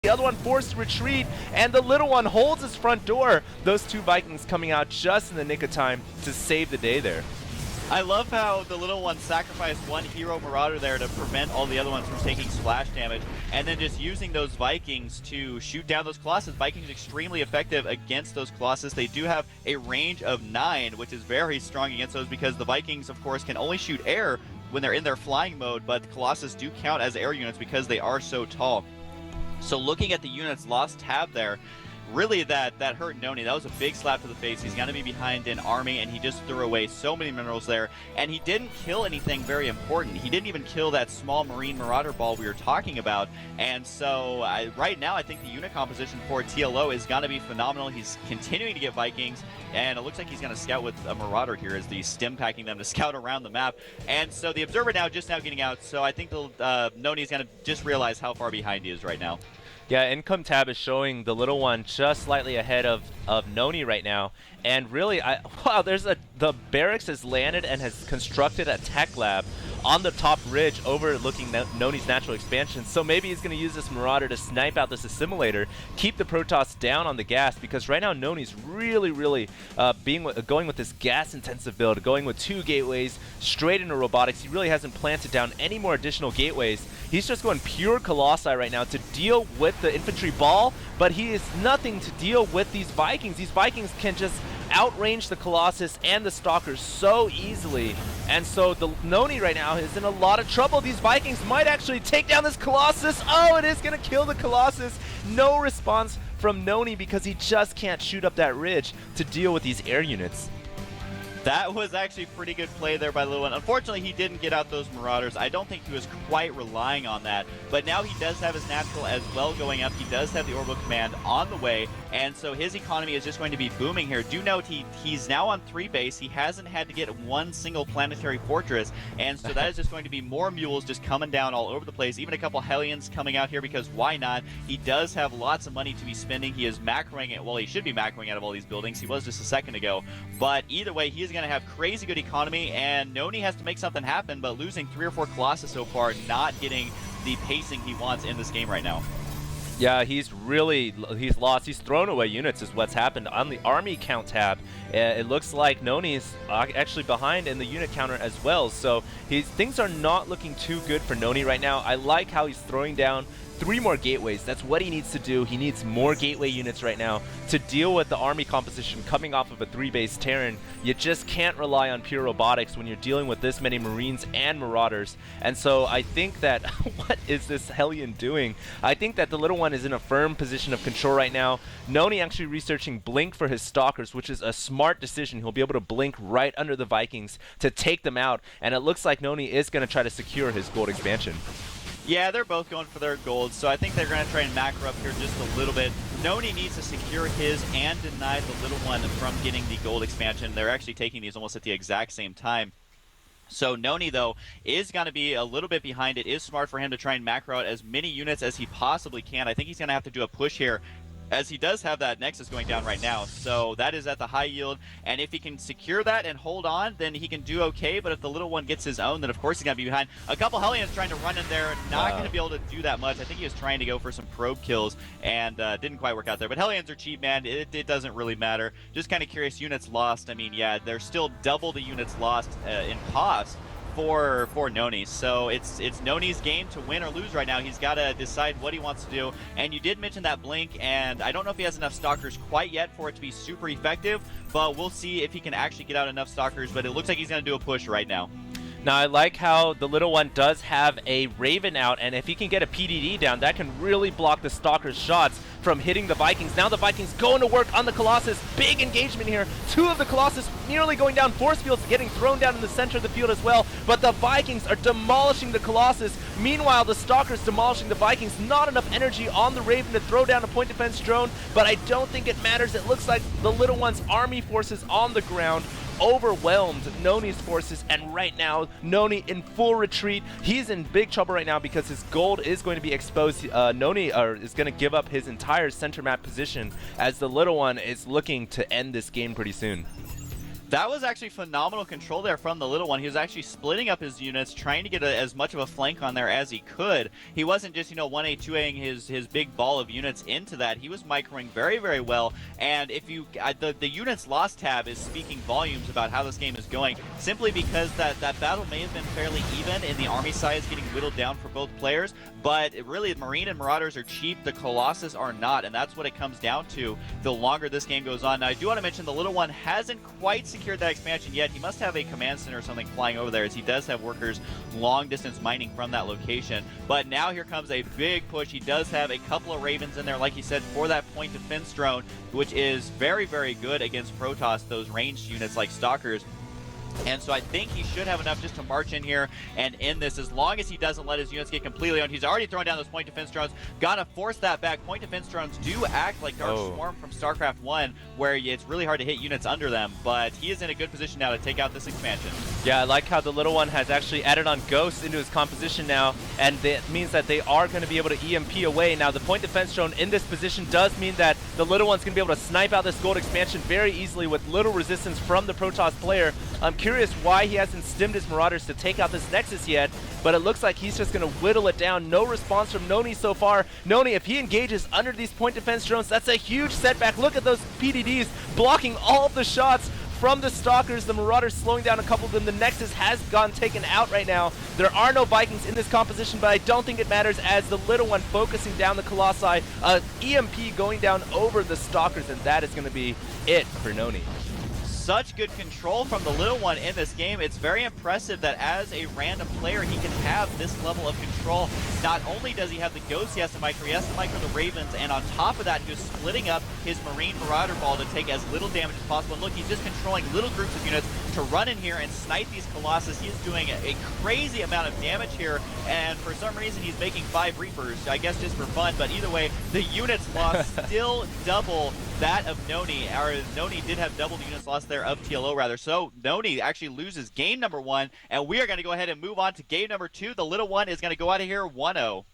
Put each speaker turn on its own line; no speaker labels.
The other one forced to retreat, and the little one holds his front door. Those two Vikings coming out just in the nick of time to save the day there.
I love how the little one sacrificed one hero Marauder there to prevent all the other ones from taking splash damage, and then just using those Vikings to shoot down those Colossus. Vikings extremely effective against those Colossus. They do have a range of 9, which is very strong against those because the Vikings, of course, can only shoot air when they're in their flying mode, but the Colossus do count as air units because they are so tall. So looking at the units lost tab there, really that hurt NonY. That was a big slap to the face. He's going to be behind an army, and he just threw away so many minerals there. And he didn't kill anything very important. He didn't even kill that small Marine Marauder ball we were talking about. And so right now, I think the unit composition for TLO is going to be phenomenal. He's continuing to get Vikings, and it looks like he's going to scout with a Marauder here as the stim packing them to scout around the map. And so the Observer now just now getting out. So I think NonY is going to just realize how far behind he is right now.
Yeah, income tab is showing the little one just slightly ahead of NonY right now. And really, wow, the barracks has landed and has constructed a tech lab on the top ridge overlooking NonY's natural expansion. So maybe he's going to use this Marauder to snipe out this assimilator, keep the Protoss down on the gas, because right now NonY's really going with this gas-intensive build, going with 2 gateways straight into robotics. He really hasn't planted down any more additional gateways. He's just going pure Colossi right now to deal with the infantry ball, but he is nothing to deal with these Vikings. These Vikings can just outrange the Colossus and the Stalkers so easily, and so the NonY right now is in a lot of trouble. These Vikings might actually take down this Colossus. Oh, it is going to kill the Colossus. No response from NonY because he just can't shoot up that ridge to deal with these air units.
That was actually pretty good play there by the little one. Unfortunately, he didn't get out those Marauders. I don't think he was quite relying on that. But now he does have his natural as well going up. He does have the orbital command on the way. And so his economy is just going to be booming here. Do note he's now on 3 base. He hasn't had to get one single planetary fortress. And so that is just going to be more mules just coming down all over the place. Even a couple Hellions coming out here because why not? He does have lots of money to be spending. He is macroing it. Well, he should be macroing out of all these buildings. He was just a second ago. But either way, he is going to have crazy good economy, and NonY has to make something happen, but losing 3 or 4 Colossus so far, not getting the pacing he wants in this game right now.
Yeah, he's lost. He's thrown away units is what's happened. On the army count tab, it looks like NonY is actually behind in the unit counter as well. So things are not looking too good for NonY right now. I like how he's throwing down 3 more gateways. That's what he needs to do. He needs more gateway units right now to deal with the army composition coming off of a 3-base Terran. You just can't rely on pure robotics when you're dealing with this many Marines and Marauders. And so I think that, what is this Hellion doing? I think that the little one is in a firm position of control right now. NonY actually researching Blink for his Stalkers, which is a smart decision. He'll be able to blink right under the Vikings to take them out. And it looks like NonY is going to try to secure his gold expansion.
Yeah, they're both going for their gold, so I think they're going to try and macro up here just a little bit. NonY needs to secure his and deny the little one from getting the gold expansion. They're actually taking these almost at the exact same time. So NonY, though, is going to be a little bit behind. It is smart for him to try and macro out as many units as he possibly can. I think he's going to have to do a push here, as he does have that Nexus going down right now. So that is at the high yield, and if he can secure that and hold on, then he can do okay. But if the little one gets his own, then of course he's going to be behind. A couple Hellions trying to run in there, not going to be able to do that much. I think he was trying to go for some probe kills and didn't quite work out there. But Hellions are cheap, man. It doesn't really matter. Just kind of curious, units lost. I mean, yeah, they're still double the units lost in cost for NonY. So it's NonY's game to win or lose right now. He's got to decide what he wants to do. And you did mention that Blink, and I don't know if he has enough Stalkers quite yet for it to be super effective, but we'll see if he can actually get out enough Stalkers. But it looks like he's going to do a push right now.
Now, I like how the little one does have a Raven out, and if he can get a PDD down, that can really block the Stalker's shots from hitting the Vikings. Now the Vikings going to work on the Colossus. Big engagement here. 2 of the Colossus nearly going down. Force fields getting thrown down in the center of the field as well, but the Vikings are demolishing the Colossus. Meanwhile, the Stalkers demolishing the Vikings. Not enough energy on the Raven to throw down a point defense drone, but I don't think it matters. It looks like the little one's army forces on the ground overwhelmed NonY's forces, and right now NonY in full retreat. He's in big trouble right now because his gold is going to be exposed. NonY is going to give up his entire center map position as the little one is looking to end this game pretty soon.
That was actually phenomenal control there from the little one. He was actually splitting up his units, trying to get as much of a flank on there as he could. He wasn't just, 1A, 2Aing his big ball of units into that. He was microing very, very well. And if you, the units lost tab is speaking volumes about how this game is going, simply because that battle may have been fairly even in the army size getting whittled down for both players. But really, Marine and Marauders are cheap. The Colossus are not, and that's what it comes down to the longer this game goes on. Now, I do want to mention the little one hasn't quite secured that expansion yet. He must have a command center or something flying over there, as he does have workers long distance mining from that location. But now here comes a big push. He does have a couple of Ravens in there, like he said, for that point defense drone, which is very, very good against Protoss, those ranged units like Stalkers. And so I think he should have enough just to march in here and end this, as long as he doesn't let his units get completely owned. He's already thrown down those point defense drones. Gotta force that back. Point defense drones do act like Dark Swarm from StarCraft 1, where it's really hard to hit units under them, but he is in a good position now to take out this expansion.
Yeah, I like how the little one has actually added on Ghosts into his composition now, and that means that they are going to be able to EMP away. Now, the point defense drone in this position does mean that the little one's going to be able to snipe out this gold expansion very easily with little resistance from the Protoss player. I'm curious why he hasn't stimmed his Marauders to take out this Nexus yet, but it looks like he's just going to whittle it down. No response from NonY so far. NonY, if he engages under these point defense drones, that's a huge setback. Look at those PDDs blocking all of the shots from the Stalkers. The Marauders slowing down a couple of them. The Nexus has gone taken out right now. There are no Vikings in this composition, but I don't think it matters, as the little one focusing down the Colossi. EMP going down over the Stalkers, and that is going to be it for NonY.
Such good control from the little one in this game. It's very impressive that as a random player, he can have this level of control. Not only does he have the Ghosts he has to micro, he has to micro the Ravens, and on top of that, he's splitting up his Marine Marauder ball to take as little damage as possible. And look, he's just controlling little groups of units to run in here and snipe these Colossus. He is doing a crazy amount of damage here, and for some reason, he's making 5 Reapers, I guess just for fun, but either way, the units lost still double that of NonY. NonY did have double the units lost there of TLO rather. So NonY actually loses game number 1, and we are going to go ahead and move on to game number 2. The little one is going to go out of here 1-0.